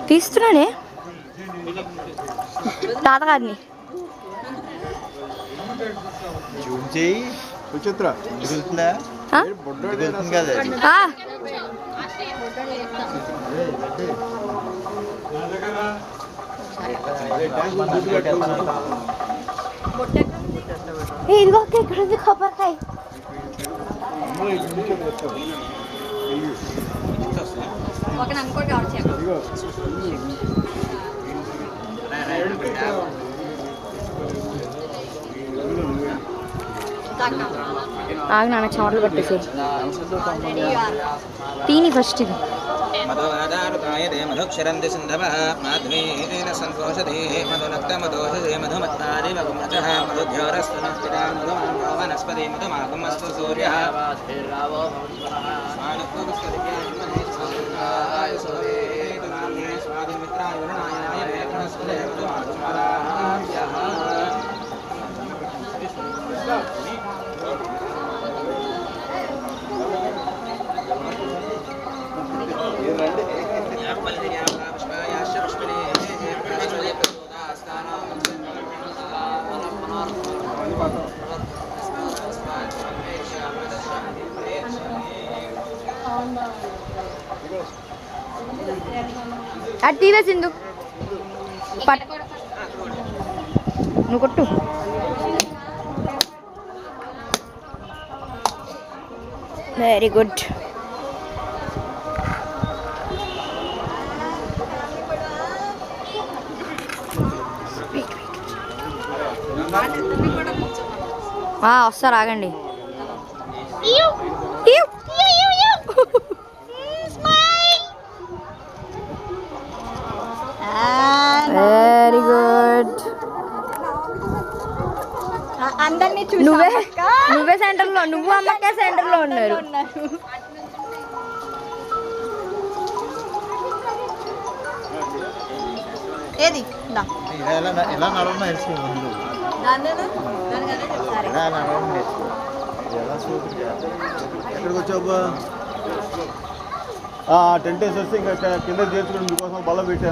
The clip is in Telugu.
తీస్తున్నానే తాతగారిని ఇదిగో ఇక్కడ ఉంది కొబ్బరికాయ ఆగు నాన్న చెమటలు పట్టేసి తీని ఫస్ట్ ఇది మధుక్షరంతి సింధవ మాధ్వీన సంతోషతే మధునక్తమదోషతే మధుమత్తాది మధుమతః మధుధ్యోరస్తనస్తిరా మధుమానో వనస్పతి మధుమాగమస్తు సూర్యః అది తీవే సింధు నువ్వు కొట్టు వెరీ గుడ్ వస్తారు ఆగండి వెరీ గుడ్ అందరినీ నువ్వే సెంటర్లో నువ్వు అమ్మకే సెంటర్లో ఉన్నారు ఏది ఎక్కడికి వచ్చావు టెంట్ వేసి వస్తే ఇంకా కింద చేర్చుకుని మీకోసం బల్ల పెట్టాను